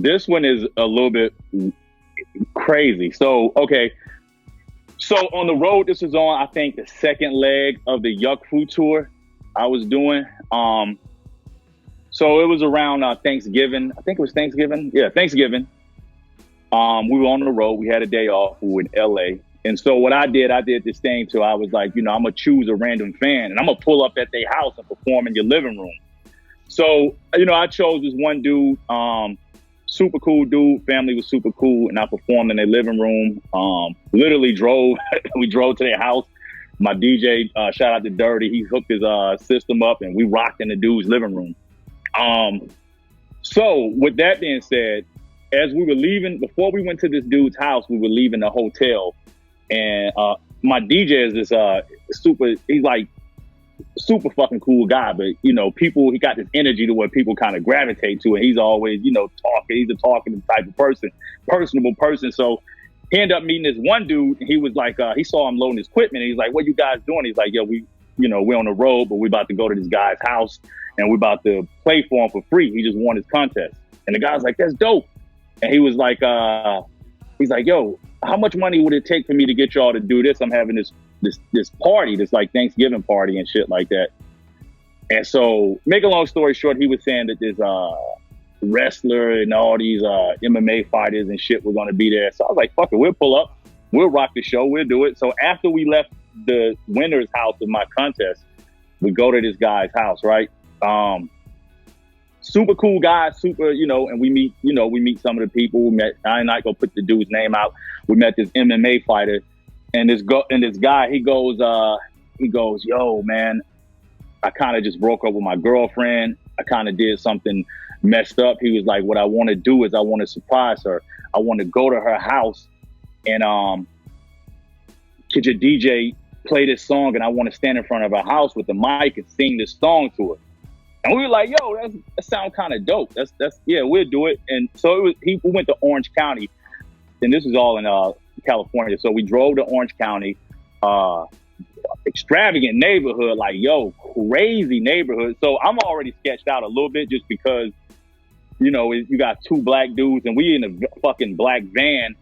This one is a little bit crazy. So, okay. So on the road, this was on, I think, the second leg of the Yuck Fu tour I was doing. So it was around Thanksgiving. I think it was Thanksgiving. Yeah, Thanksgiving. We were on the road. We had a day off. We were in LA. And so what I did this thing too. I was like, I'm going to choose a random fan and I'm going to pull up at their house and perform in your living room. So, I chose this one dude, super cool dude. Family was super cool. And I performed in their living room. Literally we drove to their house. My DJ, shout out to Dirty, he hooked his system up and we rocked in the dude's living room. So with that being said, as we were leaving, before we went to this dude's house, we were leaving the hotel. And my DJ is this he's like super fucking cool guy, but he got this energy to where people kind of gravitate to, and he's always, talking. He's a talking type of person, personable person. So he ended up meeting this one dude, and he was like, he saw him loading his equipment, and he's like, "What you guys doing?" He's like, "Yeah, we're on the road, but we about to go to this guy's house, and we about to play for him for free. He just won his contest." And the guy's like, "That's dope." And he was like, he's like, "Yo, how much money would it take for me to get y'all to do this? I'm having this party, this like Thanksgiving party and shit like that." And so, make a long story short, he was saying that this wrestler and all these MMA fighters and shit were going to be there. So I was like, "Fuck it, we'll pull up, we'll rock the show, we'll do it." So after we left the winner's house of my contest, we go to this guy's house, right? Super cool guy, and we meet some of the people. We met, I'm not gonna put the dude's name out. We met this MMA fighter, and this guy, he goes, "Yo, man, I kind of just broke up with my girlfriend. I kind of did something messed up." He was like, "What I want to do is I want to surprise her. I want to go to her house and could your DJ play this song, and I want to stand in front of her house with the mic and sing this song to her." And we were like, "Yo, that sounds kind of dope. That's yeah, we'll do it." And so we went to Orange County, and this was all in California. So we drove to Orange County, extravagant neighborhood, like, yo, crazy neighborhood. So I'm already sketched out a little bit just because, you got two black dudes and we in a fucking black van.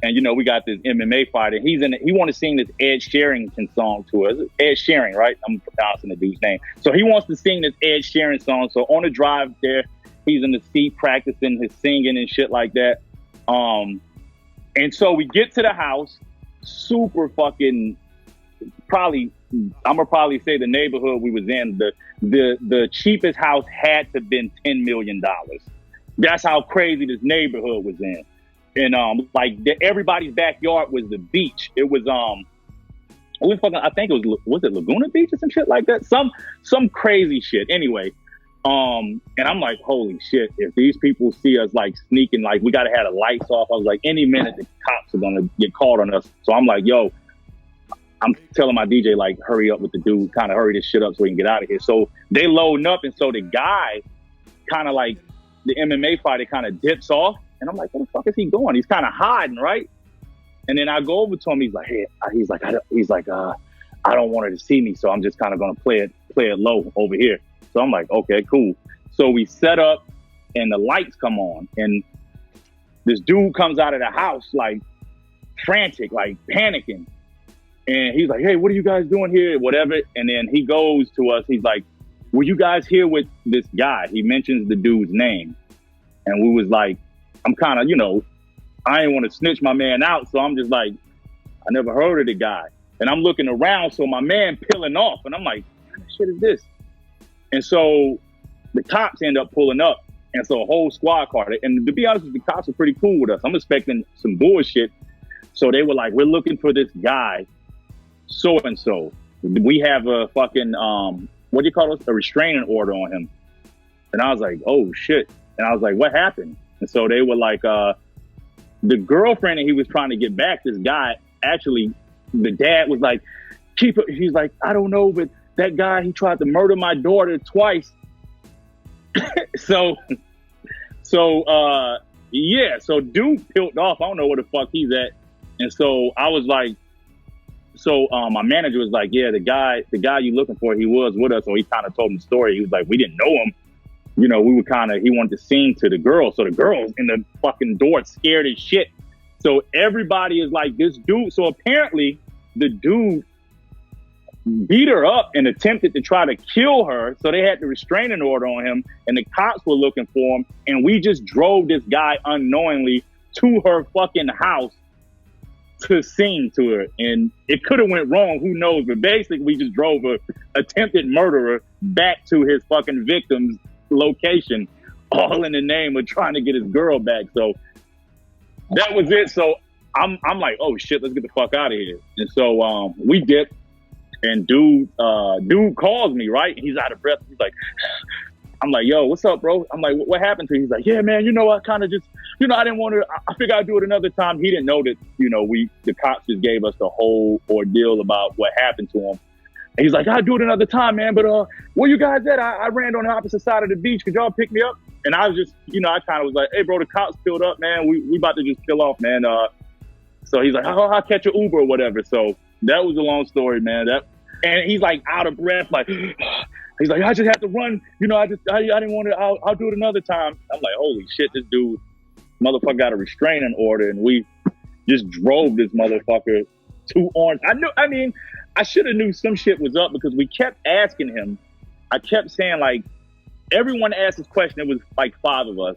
And, we got this MMA fighter. He want to sing this Ed Sheeran song to us. Ed Sheeran, right? I'm pronouncing the dude's name. So he wants to sing this Ed Sheeran song. So on the drive there, he's in the seat practicing his singing and shit like that. And so we get to the house, super fucking, I'm gonna probably say the neighborhood we was in, the cheapest house had to been $10 million. That's how crazy this neighborhood was in. And everybody's backyard was the beach. It was I think it was it Laguna Beach or some shit like that? Some crazy shit. Anyway, and I'm like, holy shit, if these people see us like sneaking, like we gotta have the lights off. I was like, any minute the cops are gonna get caught on us. So I'm like, yo, I'm telling my DJ, like, hurry up with the dude, kind of hurry this shit up so we can get out of here. So they loading up, and so the guy kind of like the MMA fighter kind of dips off. And I'm like, where the fuck is he going? He's kind of hiding, right? And then I go over to him. He's like, hey, I don't want her to see me, so I'm just kind of gonna play it low over here. So I'm like, okay, cool. So we set up, and the lights come on, and this dude comes out of the house like frantic, like panicking, and he's like, hey, what are you guys doing here? Whatever. And then he goes to us. He's like, were you guys here with this guy? He mentions the dude's name, and we was like, I'm kind of, I ain't want to snitch my man out. So I'm just like, I never heard of the guy. And I'm looking around. So my man peeling off. And I'm like, what shit is this? And so the cops end up pulling up. And so a whole squad car. And to be honest, the cops are pretty cool with us. I'm expecting some bullshit. So they were like, we're looking for this guy, so-and-so. We have a fucking, what do you call it? A restraining order on him. And I was like, oh shit. And I was like, what happened? And so they were like, the girlfriend that he was trying to get back, this guy, actually, the dad was like, keep it. He's like, I don't know, but that guy, he tried to murder my daughter twice. So dude peeled off. I don't know where the fuck he's at. And so I was like, my manager was like, yeah, the guy you looking for, he was with us. So he kind of told him the story. He was like, we didn't know him, we were he wanted to sing to the girls. So the girls in the fucking door scared as shit. So everybody is like, this dude. So apparently the dude beat her up and attempted to try to kill her. So they had the restraining order on him and the cops were looking for him. And we just drove this guy unknowingly to her fucking house to sing to her. And it could have went wrong. Who knows? But basically we just drove a attempted murderer back to his fucking victim's location, all in the name of trying to get his girl back. So that was it. So I'm like, oh shit, let's get the fuck out of here. And so we dipped, and dude calls me, right? He's out of breath. He's like, I'm like, yo, what's up, bro? I'm like, what happened to you? He's like, yeah, man, I kind of just, I didn't want to, I figured I'd do it another time. He didn't know that, the cops just gave us the whole ordeal about what happened to him. And he's like, I'll do it another time, man. But where you guys at? I ran on the opposite side of the beach. Could y'all pick me up? And I was just, I kind of was like, hey, bro, the cops filled up, man. We about to just kill off, man. So he's like, I'll catch an Uber or whatever. So that was a long story, man. And he's like out of breath, like, he's like, I just have to run. I didn't want to, I'll do it another time. I'm like, holy shit, this dude, motherfucker got a restraining order. And we just drove this motherfucker to Orange. I should have knew some shit was up because we kept asking him. I kept saying, like, everyone asked this question. It was like 5 of us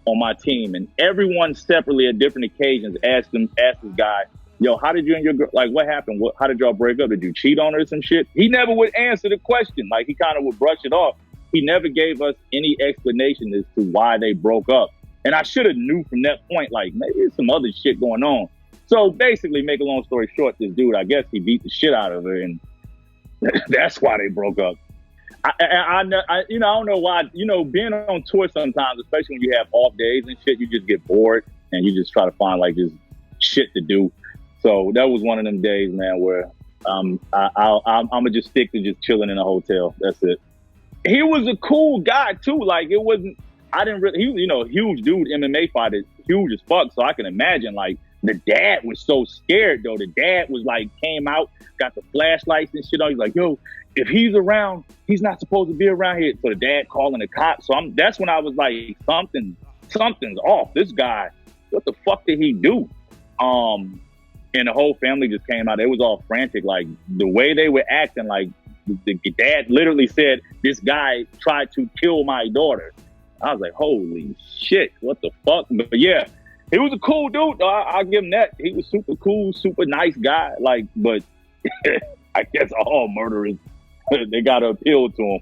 on my team, and everyone separately at different occasions asked this guy, yo, how did you and your girl, like, what happened? How did y'all break up? Did you cheat on her or some shit? He never would answer the question. Like, he kind of would brush it off. He never gave us any explanation as to why they broke up. And I should have knew from that point, like, maybe there's some other shit going on. So basically, make a long story short, this dude, I guess he beat the shit out of her, and that's why they broke up. I don't know why. Being on tour sometimes, especially when you have off days and shit, you just get bored and you just try to find like just shit to do. So that was one of them days, man, where I'm gonna just stick to just chilling in a hotel. That's it. He was a cool guy too. Like it wasn't. I didn't really. He was, huge dude, MMA fighter, huge as fuck. So I can imagine like. The dad was so scared though. The dad was like, came out, got the flashlights and shit on. He's like, yo, if he's around, he's not supposed to be around here. So the dad calling the cops. So that's when I was like, something's off. This guy, what the fuck did he do? And the whole family just came out. They was all frantic. Like the way they were acting, like the dad literally said, this guy tried to kill my daughter. I was like, holy shit, what the fuck? But yeah. He was a cool dude, though. I'll give him that. He was super cool, super nice guy. Like, but I guess all murderers, they got to appeal to him.